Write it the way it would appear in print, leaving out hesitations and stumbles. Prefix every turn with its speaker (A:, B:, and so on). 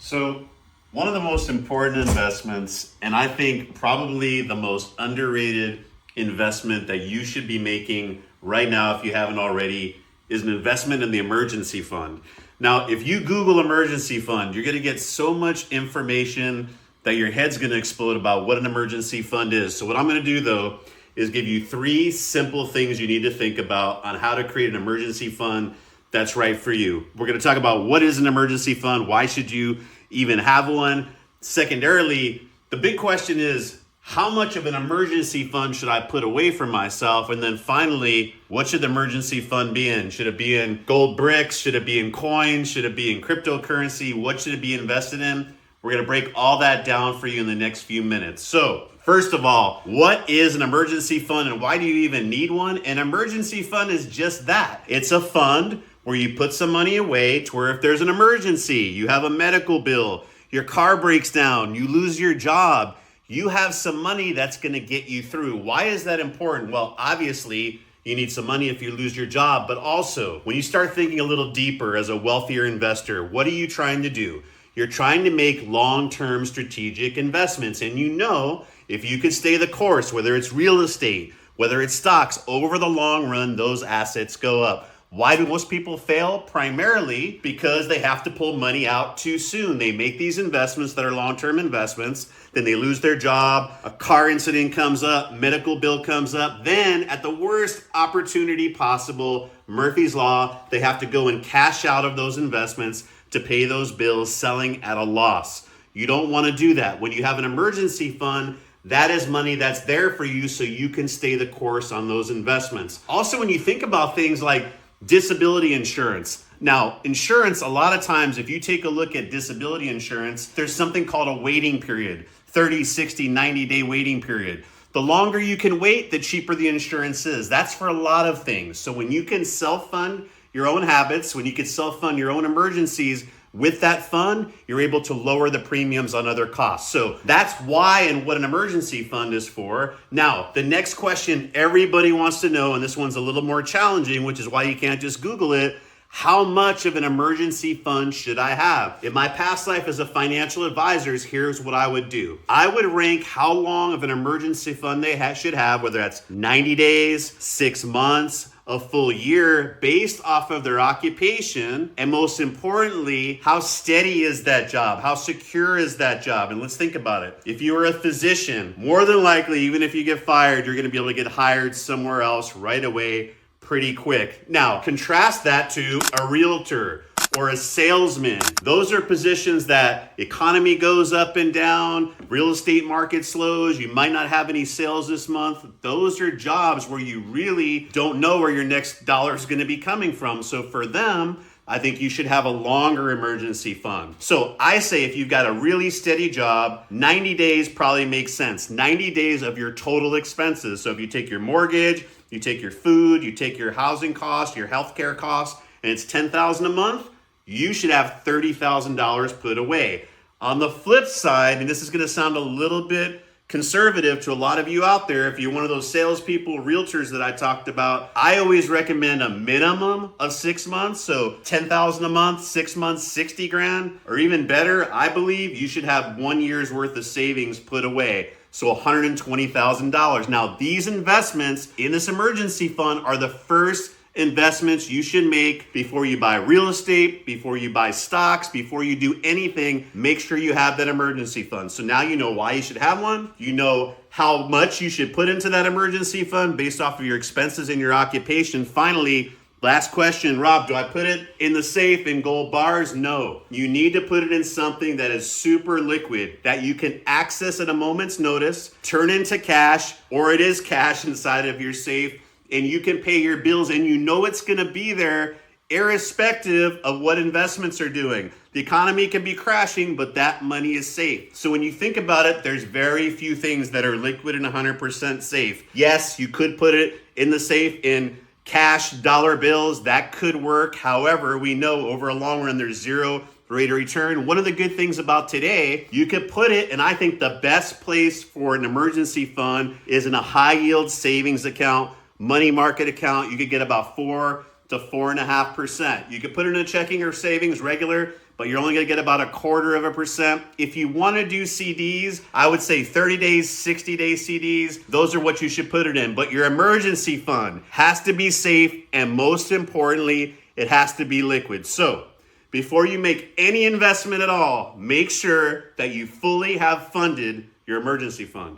A: So, one of the most important investments, and I think probably the most underrated investment that you should be making right now, if you haven't already, is an investment in the emergency fund. Now, if you Google emergency fund, you're going to get so much information that your head's going to explode about what an emergency fund is. So, what I'm going to do though is give you 3 simple things you need to think about on how to create an emergency fund that's right for you. We're going to talk about what is an emergency fund, why should you even have one. Secondarily, the big question is, how much of an emergency fund should I put away for myself? And then finally, what should the emergency fund be in? Should it be in gold bricks? Should it be in coins? Should it be in cryptocurrency? What should it be invested in? We're going to break all that down for you in the next few minutes. So, first of all, what is an emergency fund and why do you even need one? An emergency fund is just that. It's a fund where you put some money away to where if there's an emergency, you have a medical bill, your car breaks down, you lose your job, you have some money that's going to get you through. Why is that important? Well, obviously, you need some money if you lose your job, but also when you start thinking a little deeper as a wealthier investor, what are you trying to do? You're trying to make long-term strategic investments, and you know if you could stay the course, whether it's real estate, whether it's stocks, over the long run, those assets go up. Why do most people fail? Primarily because they have to pull money out too soon. They make these investments that are long-term investments, then they lose their job, a car incident comes up, medical bill comes up, then at the worst opportunity possible, Murphy's Law, they have to go and cash out of those investments to pay those bills, selling at a loss. You don't want to do that. When you have an emergency fund, that is money that's there for you so you can stay the course on those investments. Also, when you think about things like disability insurance. Now, insurance, a lot of times, if you take a look at disability insurance, there's something called a waiting period, 30, 60, 90-day waiting period. The longer you can wait, the cheaper the insurance is. That's for a lot of things. So when you can self-fund your own habits, when you can self-fund your own emergencies, with that fund, you're able to lower the premiums on other costs. So that's why and what an emergency fund is for. Now, the next question everybody wants to know, and this one's a little more challenging, which is why you can't just Google it. How much of an emergency fund should I have? In my past life as a financial advisor, here's what I would do. I would rank how long of an emergency fund they should have, whether that's 90 days, 6 months, a full year, based off of their occupation, and most importantly, how steady is that job? How secure is that job? And let's think about it. If you are a physician, more than likely, even if you get fired, you're going to be able to get hired somewhere else right away pretty quick. Now, contrast that to a realtor or a salesman. Those are positions that economy goes up and down, real estate market slows, you might not have any sales this month. Those are jobs where you really don't know where your next dollar is going to be coming from. So for them, I think you should have a longer emergency fund. So I say if you've got a really steady job, 90 days probably makes sense. 90 days of your total expenses. So if you take your mortgage, you take your food, you take your housing costs, your healthcare costs, and it's $10,000 a month, you should have $30,000 put away. On the flip side, and this is going to sound a little bit conservative to a lot of you out there, if you're one of those salespeople, realtors that I talked about, I always recommend a minimum of 6 months. So $10,000 a month, 6 months, 60 grand, or even better, I believe you should have 1 year's worth of savings put away. So $120,000. Now, these investments in this emergency fund are the first investments you should make before you buy real estate, before you buy stocks, before you do anything. Make sure you have that emergency fund. So now you know why you should have one. You know how much you should put into that emergency fund based off of your expenses and your occupation. Finally, last question, Rob, do I put it in the safe in gold bars? No. You need to put it in something that is super liquid, that you can access at a moment's notice, turn into cash, or it is cash inside of your safe, and you can pay your bills and you know it's going to be there irrespective of what investments are doing. The economy can be crashing, but that money is safe. So when you think about it, there's very few things that are liquid and 100% safe. Yes, you could put it in the safe in cash, dollar bills. That could work. However, we know over a long run, there's zero rate of return. One of the good things about today, you could put it, and I think the best place for an emergency fund is in a high yield savings account, money market account. You could get about 4 to 4.5%. You could put it in a checking or savings regular, but you're only going to get about 1/4%. If you want to do CDs, I would say 30 days, 60-day CDs. Those are what you should put it in. But your emergency fund has to be safe, and most importantly, it has to be liquid. So before you make any investment at all, make sure that you fully have funded your emergency fund.